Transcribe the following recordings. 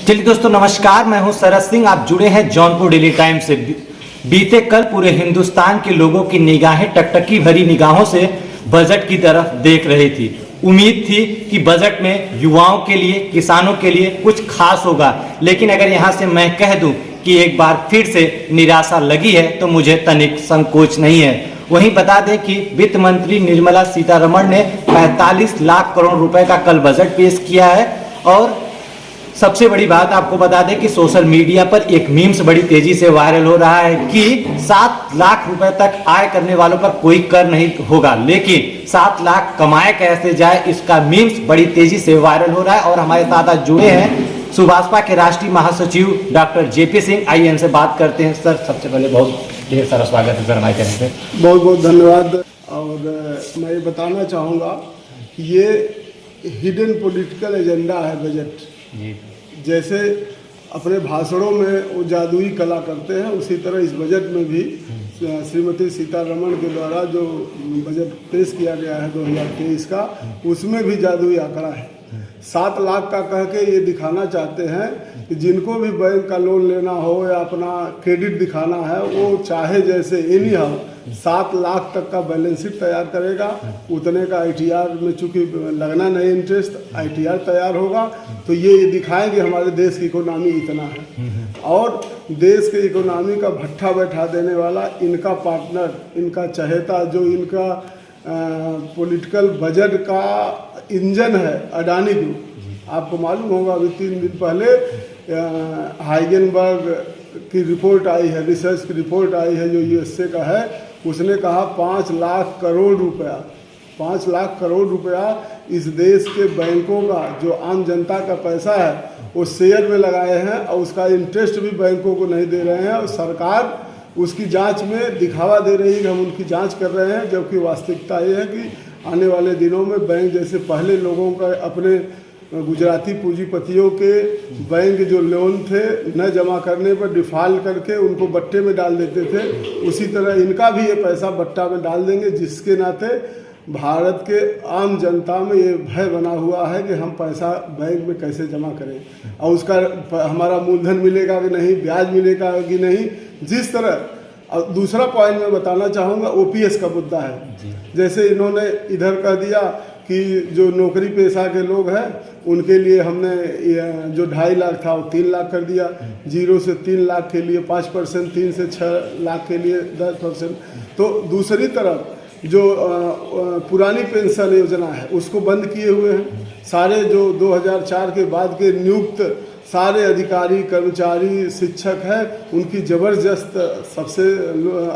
चलिए दोस्तों नमस्कार, मैं हूं शरद सिंह। आप जुड़े हैं जौनपुर डेली टाइम से। बीते कल पूरे हिंदुस्तान के लोगों की निगाहें टकटकी भरी निगाहों से बजट की तरफ देख रही थी। उम्मीद थी कि बजट में युवाओं के लिए, किसानों के लिए कुछ खास होगा, लेकिन अगर यहां से मैं कह दूं कि एक बार फिर से निराशा लगी है तो मुझे तनिक संकोच नहीं है। वहीं बता दें कि वित्त मंत्री निर्मला सीतारमण ने 45 लाख करोड़ रुपए का कल बजट पेश किया है। और सबसे बड़ी बात आपको बता दें कि सोशल मीडिया पर एक मीम्स बड़ी तेजी से वायरल हो रहा है कि 7 लाख रुपए तक आय करने वालों पर कोई कर नहीं होगा, लेकिन 7 लाख कमाए कैसे जाए, इसका मीम्स बड़ी तेजी से वायरल हो रहा है। और हमारे साथ आज जुड़े हैं सुभाषपा के राष्ट्रीय महासचिव डॉक्टर जेपी सिंह। आइए इनसे बात करते हैं। सर, सबसे पहले बहुत ढेर सारा स्वागत है सर हमारे चैनल पे। बहुत बहुत धन्यवाद। और मैं ये बताना चाहूँगा कि ये हिडन पॉलिटिकल एजेंडा है बजट। जैसे अपने भाषणों में वो जादुई कला करते हैं, उसी तरह इस बजट में भी श्रीमती सीतारमण के द्वारा जो बजट पेश किया गया है 2023 का, उसमें भी जादुई आंकड़ा है। 7 लाख का कह के ये दिखाना चाहते हैं कि जिनको भी बैंक का लोन लेना हो या अपना क्रेडिट दिखाना है, वो चाहे जैसे एनी हाउ 7 लाख तक का बैलेंस शीट तैयार करेगा। उतने का ITR में चूंकि लगना नहीं इंटरेस्ट, ITR तैयार होगा तो ये दिखाएंगे हमारे देश की इकोनॉमी इतना है। और देश के इकोनॉमी का भट्ठा बैठा देने वाला इनका पार्टनर, इनका चहेता, जो इनका पॉलिटिकल बजट का इंजन है, अडानी ग्रुप। आपको मालूम होगा अभी 3 दिन पहले हाइगेनबर्ग की रिपोर्ट आई है, रिसर्च की रिपोर्ट आई है जो USA का है। उसने कहा 5 लाख करोड़ रुपया, 5 लाख करोड़ रुपया इस देश के बैंकों का, जो आम जनता का पैसा है, वो शेयर में लगाए हैं और उसका इंटरेस्ट भी बैंकों को नहीं दे रहे हैं। और सरकार उसकी जांच में दिखावा दे रही है कि हम उनकी जांच कर रहे हैं, जबकि वास्तविकता ये है कि आने वाले दिनों में बैंक जैसे पहले लोगों का अपने गुजराती पूंजीपतियों के बैंक जो लोन थे न जमा करने पर डिफ़ॉल्ट करके उनको बट्टे में डाल देते थे, उसी तरह इनका भी ये पैसा बट्टा में डाल देंगे, जिसके नाते भारत के आम जनता में ये भय बना हुआ है कि हम पैसा बैंक में कैसे जमा करें और उसका हमारा मूलधन मिलेगा कि नहीं, ब्याज मिलेगा कि नहीं। जिस तरह और दूसरा पॉइंट मैं बताना चाहूँगा, OPS का मुद्दा है। जैसे इन्होंने इधर कह दिया कि जो नौकरी पेशा के लोग हैं उनके लिए हमने जो 2.5 लाख था वो 3 लाख कर दिया, 0 से 3 लाख के लिए 5%, 3 से 6 लाख के लिए 10%। तो दूसरी तरफ जो पुरानी पेंशन योजना है उसको बंद किए हुए हैं। सारे जो 2004 के बाद के नियुक्त सारे अधिकारी, कर्मचारी, शिक्षक हैं, उनकी ज़बरदस्त, सबसे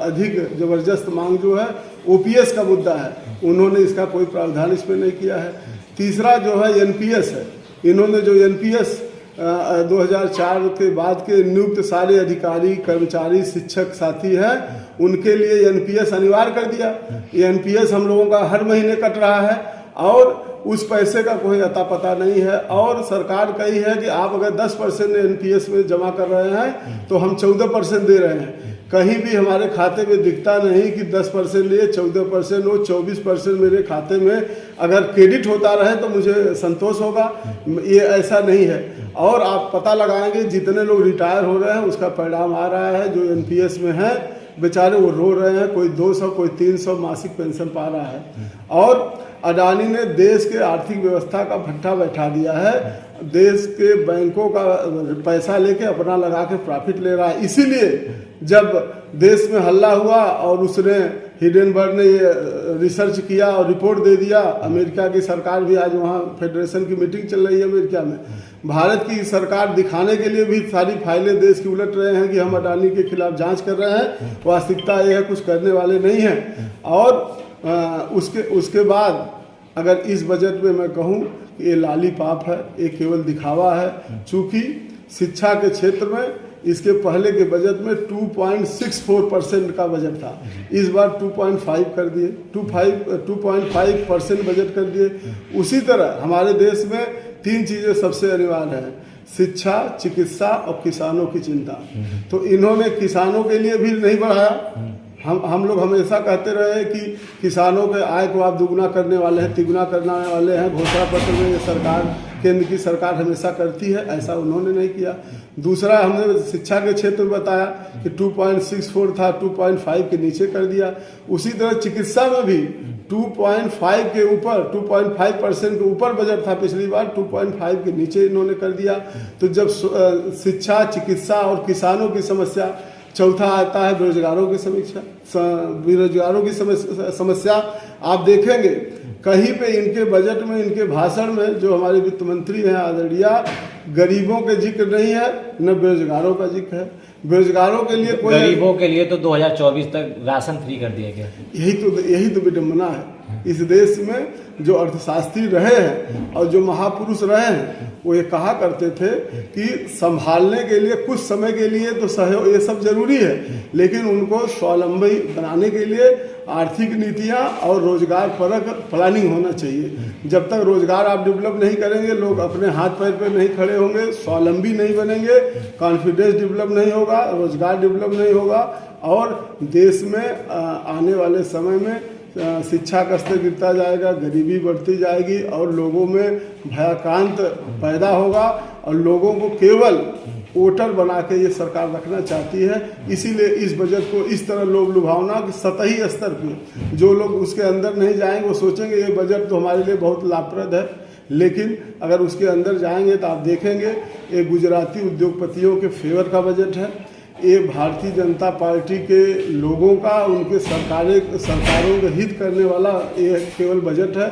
अधिक ज़बरदस्त मांग जो है OPS का मुद्दा है। उन्होंने इसका कोई प्रावधान इसमें नहीं किया है। तीसरा जो है NPS है। इन्होंने जो NPS 2004 के बाद के नियुक्त सारे अधिकारी, कर्मचारी, शिक्षक साथी हैं, उनके लिए NPS अनिवार्य कर दिया। ये NPS हम लोगों का हर महीने कट रहा है और उस पैसे का कोई अता पता नहीं है। और सरकार कही है कि आप अगर 10% NPS में जमा कर रहे हैं तो हम 14% दे रहे हैं। कहीं भी हमारे खाते में दिखता नहीं कि 10% लिए 14% हो, 24% मेरे खाते में अगर क्रेडिट होता रहे तो मुझे संतोष होगा। ये ऐसा नहीं है। और आप पता लगाएंगे जितने लोग रिटायर हो रहे हैं उसका परिणाम आ रहा है। जो NPS में है बेचारे वो रो रहे हैं, कोई 200 कोई 300 मासिक पेंशन पा रहा है। और अडानी ने देश के आर्थिक व्यवस्था का भट्ठा बैठा दिया है। देश के बैंकों का पैसा लेके अपना लगा के प्रॉफिट ले रहा है। इसीलिए जब देश में हल्ला हुआ और उसने हिडेनबर्ग ने ये रिसर्च किया और रिपोर्ट दे दिया, अमेरिका की सरकार भी आज वहाँ फेडरेशन की मीटिंग चल रही है अमेरिका में, भारत की सरकार दिखाने के लिए भी सारी फाइलें देश की उलट रहे हैं कि हम अडानी के खिलाफ जांच कर रहे हैं। वास्तविकता ये है कुछ करने वाले नहीं हैं। और उसके बाद अगर इस बजट में मैं कहूँ कि ये लॉलीपॉप है, ये केवल दिखावा है। चूँकि शिक्षा के क्षेत्र में इसके पहले के बजट में 2.64% का बजट था, इस बार 2.5 कर दिए, 2.5% बजट कर दिए। उसी तरह हमारे देश में 3 चीज़ें सबसे अनिवार्य हैं: शिक्षा, चिकित्सा और किसानों की चिंता। तो इन्होंने किसानों के लिए भी नहीं बढ़ाया। हम लोग हमेशा कहते रहे कि किसानों के आय को आप दुगुना करने वाले हैं, तिगुना करने वाले हैं। घोषणा पत्र में ये सरकार केंद्र की सरकार हमेशा करती है, ऐसा उन्होंने नहीं किया। दूसरा, हमने शिक्षा के क्षेत्र में बताया कि 2.64 था, 2.5 के नीचे कर दिया। उसी तरह चिकित्सा में भी 2.5 के ऊपर, 2.5% के ऊपर बजट था पिछली बार, 2.5 के नीचे इन्होंने कर दिया। तो जब शिक्षा, चिकित्सा और किसानों की समस्या, चौथा आता है बेरोजगारों की समस्या। आप देखेंगे कहीं पे इनके बजट में, इनके भाषण में, जो हमारे वित्त मंत्री हैं आदरणीय, गरीबों के जिक्र नहीं है, न बेरोजगारों का जिक्र है। बेरोजगारों के लिए कोई, गरीबों के लिए तो 2024 तक राशन फ्री कर दिया गया। यही तो विडम्बना है। इस देश में जो अर्थशास्त्री रहे हैं और जो महापुरुष रहे हैं, वो ये कहा करते थे कि संभालने के लिए कुछ समय के लिए तो सहयोग, ये सब जरूरी है, लेकिन उनको स्वावलंबी बनाने के लिए आर्थिक नीतियाँ और रोजगार परक प्लानिंग होना चाहिए। जब तक रोजगार आप डेवलप नहीं करेंगे, लोग अपने हाथ पैर पर नहीं खड़े होंगे, स्वावलंबी नहीं बनेंगे, कॉन्फिडेंस डेवलप नहीं होगा, रोजगार डेवलप नहीं होगा, और देश में आने वाले समय में शिक्षा का स्तर गिरता जाएगा, गरीबी बढ़ती जाएगी और लोगों में भयाक्रांत पैदा होगा, और लोगों को केवल वोटर बना के ये सरकार रखना चाहती है। इसीलिए इस बजट को इस तरह लोग लुभावना कि सतही स्तर पे जो लोग उसके अंदर नहीं जाएंगे, वो सोचेंगे ये बजट तो हमारे लिए बहुत लाभप्रद है, लेकिन अगर उसके अंदर जाएंगे तो आप देखेंगे ये गुजराती उद्योगपतियों के फेवर का बजट है, ये भारतीय जनता पार्टी के लोगों का, उनके सरकारों के हित करने वाला ये केवल बजट है।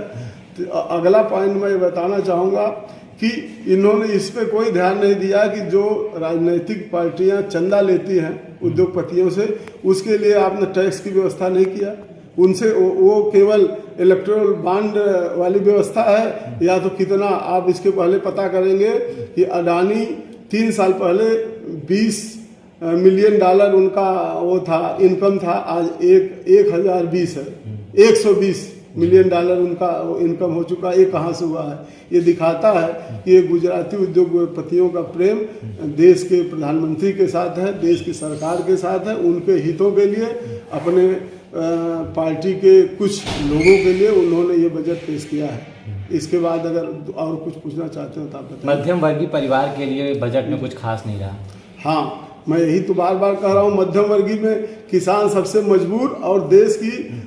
तो अगला पॉइंट मैं बताना चाहूँगा कि इन्होंने इस पे कोई ध्यान नहीं दिया कि जो राजनीतिक पार्टियां चंदा लेती हैं उद्योगपतियों से, उसके लिए आपने टैक्स की व्यवस्था नहीं किया। उनसे वो केवल इलेक्टोरल बॉन्ड वाली व्यवस्था है, या तो कितना आप इसके पहले पता करेंगे कि अडानी 3 साल पहले 20 मिलियन डॉलर उनका वो था, इनकम था, आज 1020 है, 120 मिलियन डॉलर उनका इनकम हो चुका है। ये कहाँ से हुआ है? ये दिखाता है कि ये गुजराती उद्योगपतियों का प्रेम देश के प्रधानमंत्री के साथ है, देश की सरकार के साथ है, उनके हितों के लिए, अपने पार्टी के कुछ लोगों के लिए उन्होंने ये बजट पेश किया है। इसके बाद अगर और कुछ पूछना चाहते हो तो आप बताइए। मध्यम वर्गीय परिवार के लिए बजट में कुछ खास नहीं रहा। हाँ, मैं यही तो बार बार कह रहा हूँ, मध्यम वर्गीय में किसान सबसे मजबूर, और देश की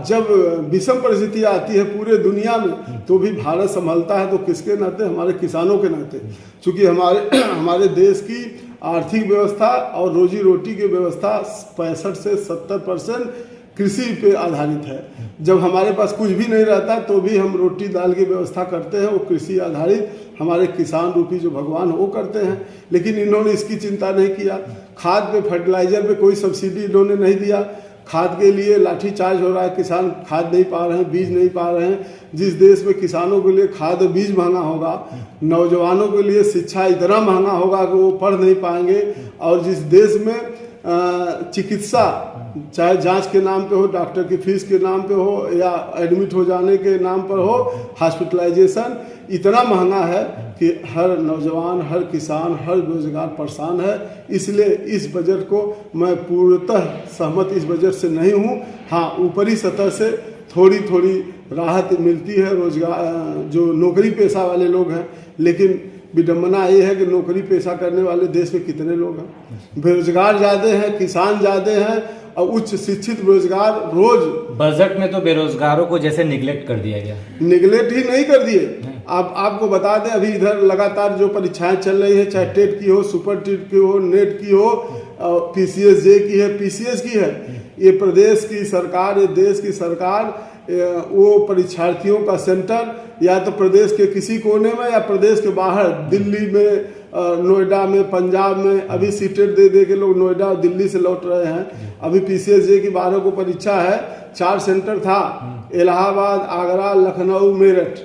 जब विषम परिस्थिति आती है पूरे दुनिया में तो भी भारत संभलता है, तो किसके नाते? हमारे किसानों के नाते। चूँकि हमारे देश की आर्थिक व्यवस्था और रोजी रोटी की व्यवस्था 65 से 70% कृषि पे आधारित है। जब हमारे पास कुछ भी नहीं रहता तो भी हम रोटी दाल की व्यवस्था करते हैं, वो कृषि आधारित हमारे किसान रूपी जो भगवान वो करते हैं। लेकिन इन्होंने इसकी चिंता नहीं किया। खाद पे, फर्टिलाइजर पे कोई सब्सिडी इन्होंने नहीं दिया। खाद के लिए लाठी चार्ज हो रहा है, किसान खाद नहीं पा रहे हैं, बीज नहीं पा रहे हैं। जिस देश में किसानों के लिए खाद और बीज महंगा होगा, नौजवानों के लिए शिक्षा इतना महंगा होगा कि वो पढ़ नहीं पाएंगे, और जिस देश में चिकित्सा चाहे जांच के नाम पे हो, डॉक्टर की फीस के नाम पे हो, या एडमिट हो जाने के नाम पर हो, हॉस्पिटलाइजेशन इतना महंगा है कि हर नौजवान, हर किसान, हर बेरोजगार परेशान है। इसलिए इस बजट को मैं पूर्णतः सहमत इस बजट से नहीं हूँ। हाँ, ऊपरी सतह से थोड़ी थोड़ी राहत मिलती है रोजगार जो नौकरी पेशा वाले लोग हैं, लेकिन विडम्बना ये है कि नौकरी पेशा करने वाले देश में कितने लोग हैं? बेरोजगार ज़्यादा हैं, किसान ज़्यादा हैं, और उच्च शिक्षित बेरोजगार रोज। बजट में तो बेरोजगारों को जैसे निगलेक्ट कर दिया गया। निगलेक्ट ही नहीं कर दिए। आपको बता दें, अभी इधर लगातार जो परीक्षाएं चल रही हैं, चाहे टेट की हो, सुपर टेट की हो, नेट की हो, PCS जे की है, PCS की है, ये प्रदेश की सरकार, ये देश की सरकार वो परीक्षार्थियों का सेंटर या तो प्रदेश के किसी कोने में या प्रदेश के बाहर, दिल्ली में, नोएडा में, पंजाब में, अभी सीटेट दे दे के लोग नोएडा और दिल्ली से लौट रहे हैं। अभी PCS जे की 12 को परीक्षा है, 4 सेंटर था, इलाहाबाद, आगरा, लखनऊ, मेरठ,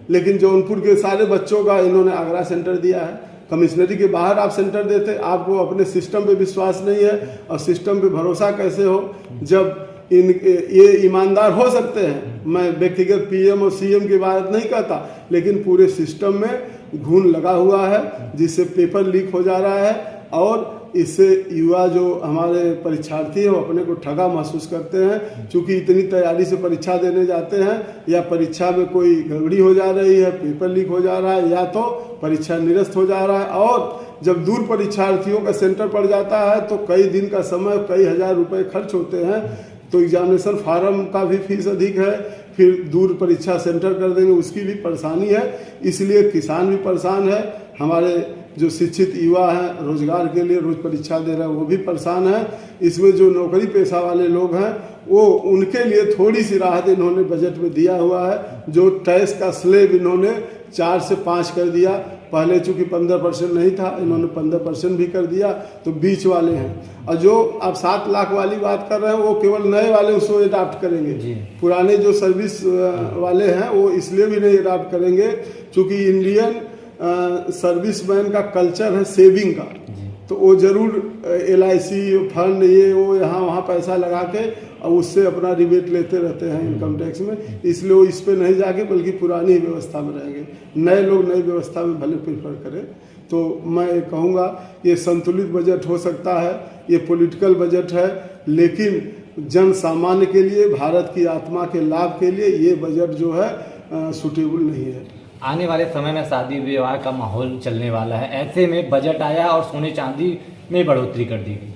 लेकिन जौनपुर के सारे बच्चों का इन्होंने आगरा सेंटर दिया है। कमिश्नरी के बाहर आप सेंटर देते। आपको अपने सिस्टम पे विश्वास नहीं है, और सिस्टम पे भरोसा कैसे हो जब ये ईमानदार हो सकते हैं। मैं व्यक्तिगत PM और CM की बात नहीं करता, लेकिन पूरे सिस्टम में घून लगा हुआ है, जिससे पेपर लीक हो जा रहा है, और इससे युवा जो हमारे परीक्षार्थी हैं वो अपने को ठगा महसूस करते हैं, क्योंकि इतनी तैयारी से परीक्षा देने जाते हैं या परीक्षा में कोई गड़बड़ी हो जा रही है, पेपर लीक हो जा रहा है या तो परीक्षा निरस्त हो जा रहा है। और जब दूर परीक्षार्थियों का सेंटर पड़ जाता है तो कई दिन का समय, कई हजार रुपए खर्च होते हैं, तो एग्जामिनेशन फार्म का भी फीस अधिक है, फिर दूर परीक्षा सेंटर कर देंगे उसकी भी परेशानी है। इसलिए किसान भी परेशान है, हमारे जो शिक्षित युवा हैं रोजगार के लिए रोज परीक्षा दे रहे हैं वो भी परेशान है। इसमें जो नौकरी पेशा वाले लोग हैं वो उनके लिए थोड़ी सी राहत इन्होंने बजट में दिया हुआ है। जो टैक्स का स्लेब इन्होंने 4 से 5 कर दिया, पहले चूंकि 15% नहीं था, इन्होंने 15% भी कर दिया, तो बीच वाले हैं। और जो आप 7 लाख वाली बात कर रहे हैं वो केवल नए वाले उसको अडाप्ट करेंगे, पुराने जो सर्विस वाले हैं वो इसलिए भी नहीं अडाप्ट करेंगे क्योंकि इंडियन सर्विसमैन का कल्चर है सेविंग का, तो वो जरूर LIC फंड ये वो यहाँ वहाँ पैसा लगा के और उससे अपना रिबेट लेते रहते हैं इनकम टैक्स में, इसलिए वो इस पे नहीं जाके बल्कि पुरानी व्यवस्था में रहेंगे। नए लोग नई व्यवस्था में भले प्रेफर करें। तो मैं कहूँगा ये संतुलित बजट हो सकता है, ये पॉलिटिकल बजट है, लेकिन जन सामान्य के लिए, भारत की आत्मा के लाभ के लिए ये बजट जो है सूटेबल नहीं है। आने वाले समय में शादी विवाह का माहौल चलने वाला है, ऐसे में बजट आया और सोने चांदी में बढ़ोतरी कर दी गई।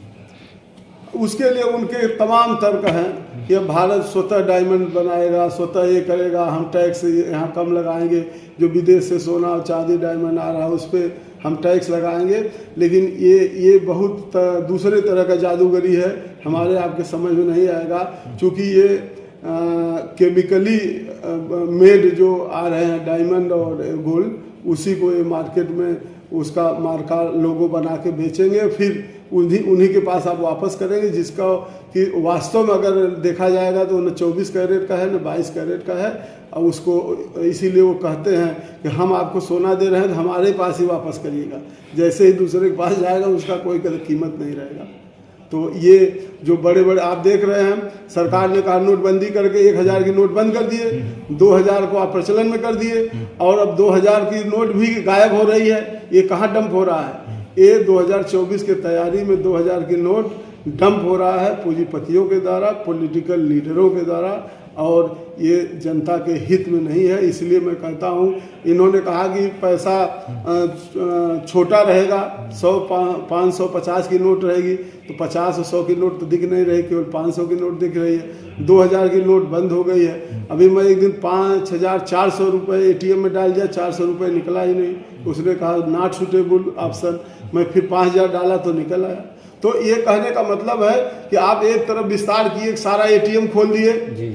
उसके लिए उनके तमाम तर्क हैं कि भारत स्वतः डायमंड बनाएगा, स्वतः ये करेगा, हम टैक्स यहाँ कम लगाएंगे, जो विदेश से सोना चांदी डायमंड आ रहा है उस पर हम टैक्स लगाएंगे। लेकिन ये बहुत दूसरे तरह का जादूगरी है, हमारे आपके समझ में नहीं आएगा, क्योंकि ये केमिकली मेड जो आ रहे हैं डायमंड और गोल्ड, उसी को ये मार्केट में उसका मार्का लोगो बना के बेचेंगे, फिर उन्हीं के पास आप वापस करेंगे, जिसका कि वास्तव में अगर देखा जाएगा तो न 24 कैरेट का है न 22 कैरेट का है। और उसको इसीलिए वो कहते हैं कि हम आपको सोना दे रहे हैं तो हमारे पास ही वापस करिएगा, जैसे ही दूसरे के पास जाएगा उसका कोई कीमत नहीं रहेगा। तो ये जो बड़े बड़े आप देख रहे हैं, सरकार ने कहा नोटबंदी करके 1000 की नोट बंद कर दिए, 2000 को आप प्रचलन में कर दिए, और अब 2000 की नोट भी गायब हो रही है। ये कहाँ डंप हो रहा है? ये 2024 के तैयारी में 2000 की नोट डंप हो रहा है पूंजीपतियों के द्वारा, पॉलिटिकल लीडरों के द्वारा, और ये जनता के हित में नहीं है। इसलिए मैं कहता हूँ, इन्होंने कहा कि पैसा छोटा रहेगा, 100, 500, 50 की नोट रहेगी, तो 50 और 100 की नोट तो दिख नहीं रही, केवल 500 की नोट दिख रही है। 2000 की नोट बंद हो गई है। अभी मैं एक दिन 5400 रुपये ATM में डाल दिया, 400 रुपये निकला ही नहीं। उसने कहा नॉट सूटेबल ऑप्शन, मैं फिर 5000 डाला तो निकल आया। तो ये कहने का मतलब है कि आप एक तरफ विस्तार किए, सारा ATM खोल दिए,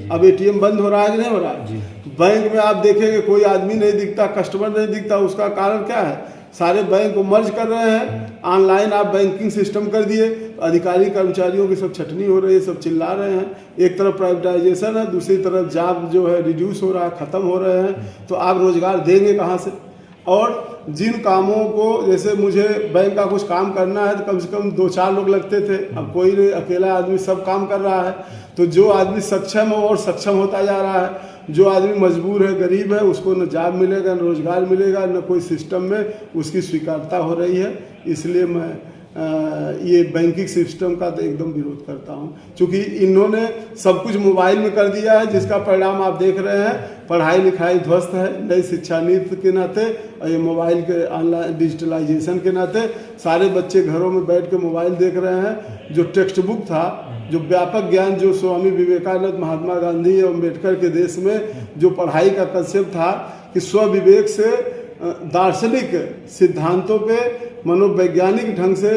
अब ATM बंद हो रहा है कि नहीं हो रहा है? बैंक में आप देखेंगे कोई आदमी नहीं दिखता, कस्टमर नहीं दिखता। उसका कारण क्या है? सारे बैंक को मर्ज कर रहे हैं, ऑनलाइन आप बैंकिंग सिस्टम कर दिए, अधिकारी कर्मचारियों की सब छटनी हो रही है, सब चिल्ला रहे हैं। एक तरफ प्राइवेटाइजेशन है, दूसरी तरफ जॉब जो है रिड्यूस हो रहा है, ख़त्म हो रहे हैं, तो आप रोजगार देंगे कहाँ से? और जिन कामों को, जैसे मुझे बैंक का कुछ काम करना है तो कम से कम 2-4 लोग लगते थे, अब कोई नहीं, अकेला आदमी सब काम कर रहा है। तो जो आदमी सक्षम है और सक्षम होता जा रहा है, जो आदमी मजबूर है, गरीब है, उसको न जॉब मिलेगा, न रोजगार मिलेगा, न कोई सिस्टम में उसकी स्वीकारता हो रही है। इसलिए मैं ये बैंकिंग सिस्टम का तो एकदम विरोध करता हूँ, क्योंकि इन्होंने सब कुछ मोबाइल में कर दिया है, जिसका परिणाम आप देख रहे हैं। पढ़ाई लिखाई ध्वस्त है, नई शिक्षा नीति के नाते और ये मोबाइल के ऑनलाइन डिजिटलाइजेशन के नाते सारे बच्चे घरों में बैठ के मोबाइल देख रहे हैं। जो टेक्स्ट बुक था, जो व्यापक ज्ञान, जो स्वामी विवेकानंद, महात्मा गांधी और अम्बेडकर के देश में जो पढ़ाई का कंसेप्ट था कि स्वविवेक से दार्शनिक सिद्धांतों पे मनोवैज्ञानिक ढंग से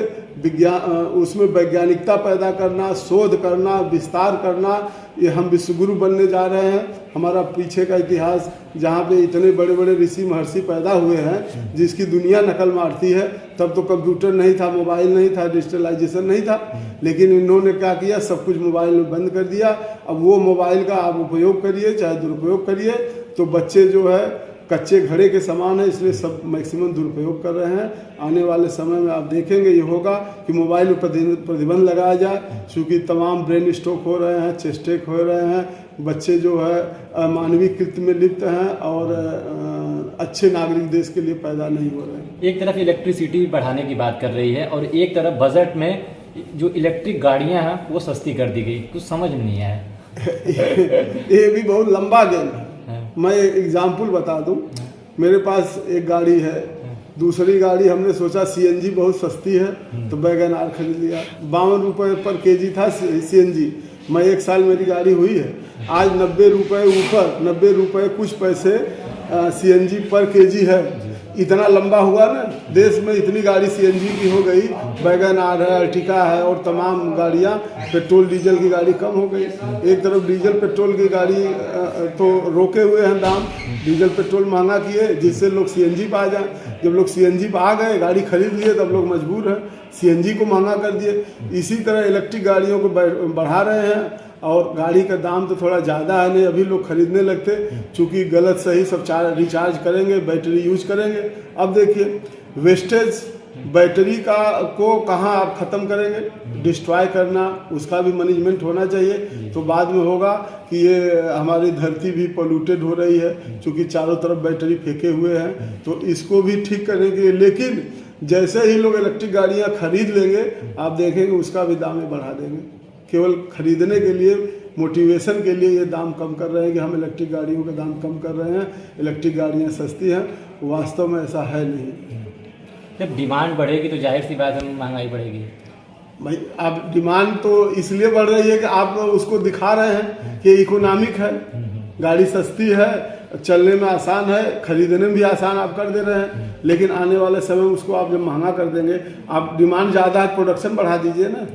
उसमें वैज्ञानिकता पैदा करना, शोध करना, विस्तार करना, ये हम विश्वगुरु बनने जा रहे हैं। हमारा पीछे का इतिहास, जहाँ पे इतने बड़े बड़े ऋषि महर्षि पैदा हुए हैं, जिसकी दुनिया नकल मारती है, तब तो कंप्यूटर नहीं था, मोबाइल नहीं था, डिजिटलाइजेशन नहीं था, लेकिन इन्होंने क्या किया, सब कुछ मोबाइल में बंद कर दिया। अब वो मोबाइल का आप उपयोग करिए चाहे दुरुपयोग करिए, तो बच्चे जो है कच्चे घड़े के समान है, इसलिए सब मैक्सिमम दुरुपयोग कर रहे हैं। आने वाले समय में आप देखेंगे ये होगा कि मोबाइल पर प्रतिबंध लगाया जाए, क्योंकि तमाम ब्रेन स्ट्रोक हो रहे हैं, चेस्ट अटैक हो रहे हैं, बच्चे जो है मानवीय कृत्य में लिप्त हैं और अच्छे नागरिक देश के लिए पैदा नहीं हो रहे हैं। एक तरफ इलेक्ट्रिसिटी बढ़ाने की बात कर रही है और एक तरफ बजट में जो इलेक्ट्रिक गाड़ियां हैं वो सस्ती कर दी गई, कुछ समझ में नहीं आया। ये भी बहुत लंबा गेम है। मैं एक एग्जाम्पल बता दूं, मेरे पास एक गाड़ी है, दूसरी गाड़ी हमने सोचा सीएनजी बहुत सस्ती है तो वैगन आर खरीद लिया। 52 रुपये पर केजी था सीएनजी। मैं 1 साल मेरी गाड़ी हुई है, आज 90 रुपये ऊपर 90 रुपये कुछ पैसे सीएनजी पर केजी है। इतना लंबा हुआ ना, देश में इतनी गाड़ी सीएनजी की हो गई, वैगन आर है, अर्टिका है और तमाम गाड़ियां, पेट्रोल डीजल की गाड़ी कम हो गई। एक तरफ डीजल पेट्रोल की गाड़ी तो रोके हुए हैं दाम, डीजल पेट्रोल महंगा किए जिससे लोग सीएनजी पर आ जाए। जब लोग सीएनजी पर आ गए, गाड़ी खरीद लिए, तब लोग मजबूर हैं सीएनजी को महंगा कर दिए। इसी तरह इलेक्ट्रिक गाड़ियों को बढ़ा रहे हैं और गाड़ी का दाम तो थोड़ा ज़्यादा है, नहीं अभी लोग खरीदने लगते, चूँकि गलत सही सब रिचार्ज करेंगे, बैटरी यूज करेंगे। अब देखिए वेस्टेज बैटरी को कहाँ आप ख़त्म करेंगे, डिस्ट्रॉय करना, उसका भी मैनेजमेंट होना चाहिए। तो बाद में होगा कि ये हमारी धरती भी पोल्यूटेड हो रही है, क्योंकि चारों तरफ बैटरी फेंके हुए हैं, तो इसको भी ठीक करेंगे। लेकिन जैसे ही लोग इलेक्ट्रिक गाड़ियाँ खरीद लेंगे, आप देखेंगे उसका भी दाम बढ़ा देंगे। केवल खरीदने के लिए, मोटिवेशन के लिए ये दाम कम कर रहे हैं कि हम इलेक्ट्रिक गाड़ियों का दाम कम कर रहे हैं, इलेक्ट्रिक गाड़ियाँ सस्ती हैं। वास्तव में ऐसा है नहीं। जब डिमांड बढ़ेगी तो जाहिर सी बात है महंगाई बढ़ेगी। भाई अब डिमांड तो इसलिए बढ़ रही है कि आप उसको दिखा रहे हैं कि इकोनॉमिक है, गाड़ी सस्ती है, चलने में आसान है, खरीदने में भी आसान आप कर दे रहे हैं। लेकिन आने वाले समय उसको आप जब महंगा कर देंगे, आप डिमांड ज़्यादा है, प्रोडक्शन बढ़ा दीजिए ना।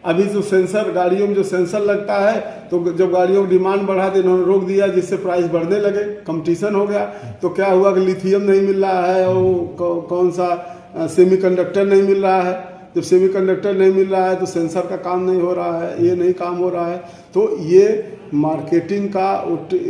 अभी तो सेंसर, गाड़ियों में जो सेंसर लगता है, तो जब गाड़ियों की डिमांड बढ़ा दी, इन्होंने रोक दिया, जिससे प्राइस बढ़ने लगे, कंपटीशन हो गया। तो क्या हुआ कि लिथियम नहीं मिल रहा है और कौन सा सेमीकंडक्टर नहीं मिल रहा है। जब सेमीकंडक्टर नहीं मिल रहा है तो सेंसर का काम नहीं हो रहा है, ये नहीं काम हो रहा है। तो ये मार्केटिंग का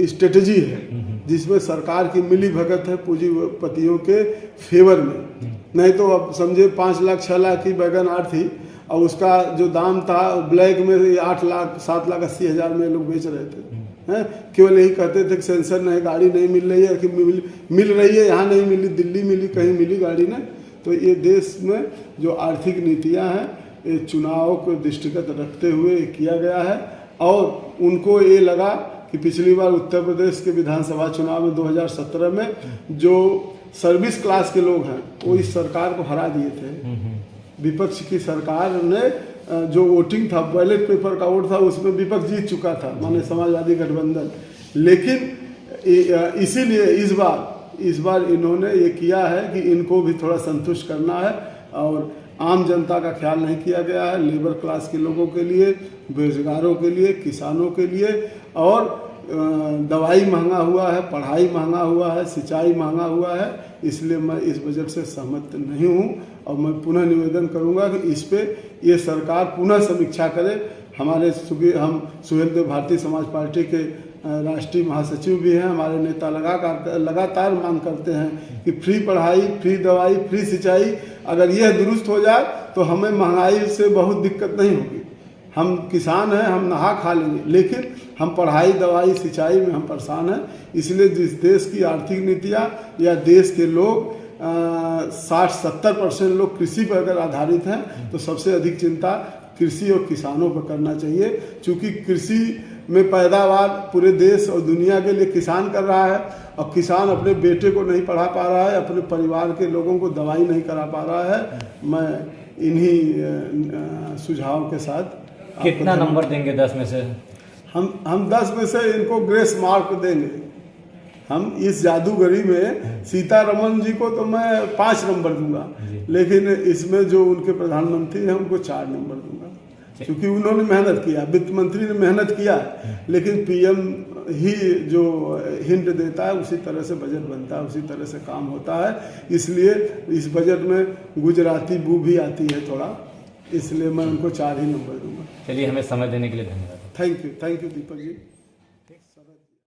स्ट्रेटजी है जिसमें सरकार की मिली भगत है पूंजीपतियों के फेवर में। नहीं तो अब समझे 5 लाख 6 लाख की वैगन आर थी और उसका जो दाम था ब्लैक में 8 लाख 7 लाख 80 हज़ार में लोग बेच रहे थे। हैं, केवल यही कहते थे कि सेंसर नहीं, गाड़ी नहीं मिल रही है, कि मिल रही है, यहाँ नहीं मिली, दिल्ली मिली, कहीं मिली गाड़ी नहीं। तो ये देश में जो आर्थिक नीतियाँ हैं, ये चुनाव को दृष्टिगत रखते हुए किया गया है। और उनको ये लगा कि पिछली बार उत्तर प्रदेश के विधानसभा चुनाव में 2017 में जो सर्विस क्लास के लोग हैं वो इस सरकार को हरा दिए थे। विपक्ष की सरकार ने जो वोटिंग था, बैलेट पेपर का वोट था, उसमें विपक्ष जीत चुका था, माने समाजवादी गठबंधन। लेकिन इसीलिए इस बार इन्होंने ये किया है कि इनको भी थोड़ा संतुष्ट करना है और आम जनता का ख्याल नहीं किया गया है। लेबर क्लास के लोगों के लिए, बेरोजगारों के लिए, किसानों के लिए। और दवाई महंगा हुआ है, पढ़ाई महंगा हुआ है, सिंचाई महंगा हुआ है। इसलिए मैं इस बजट से सहमत नहीं हूँ और मैं पुनः निवेदन करूँगा कि इस पे ये सरकार पुनः समीक्षा करे। हम सुहेल देव भारतीय समाज पार्टी के राष्ट्रीय महासचिव भी हैं। हमारे नेता लगातार मांग करते हैं कि फ्री पढ़ाई, फ्री दवाई, फ्री सिंचाई, अगर यह दुरुस्त हो जाए तो हमें महंगाई से बहुत दिक्कत नहीं होगी। हम किसान हैं, हम नहा खा लेंगे, लेकिन हम पढ़ाई, दवाई, सिंचाई में हम परेशान हैं। इसलिए जिस देश की आर्थिक नीतियाँ या देश के लोग 60-70% लोग कृषि पर अगर आधारित हैं, तो सबसे अधिक चिंता कृषि और किसानों पर करना चाहिए। क्योंकि कृषि में पैदावार पूरे देश और दुनिया के लिए किसान कर रहा है और किसान अपने बेटे को नहीं पढ़ा पा रहा है, अपने परिवार के लोगों को दवाई नहीं करा पा रहा है। मैं इन्हीं सुझाव के साथ कितना नंबर देंगे 10 में से? हम 10 में से इनको ग्रेस मार्क देंगे। हम इस जादूगरी में सीतारमन जी को तो मैं 5 नंबर दूंगा, लेकिन इसमें जो उनके प्रधानमंत्री हैं उनको 4 नंबर दूंगा, क्योंकि उन्होंने मेहनत किया। वित्त मंत्री ने मेहनत किया, लेकिन पीएम ही जो हिंट देता है उसी तरह से बजट बनता है, उसी तरह से काम होता है। इसलिए इस बजट में गुजराती बू भी आती है थोड़ा, इसलिए मैं उनको 4 ही नंबर दूंगा। चलिए, हमें समय देने के लिए धन्यवाद। Thank you Deepak ji.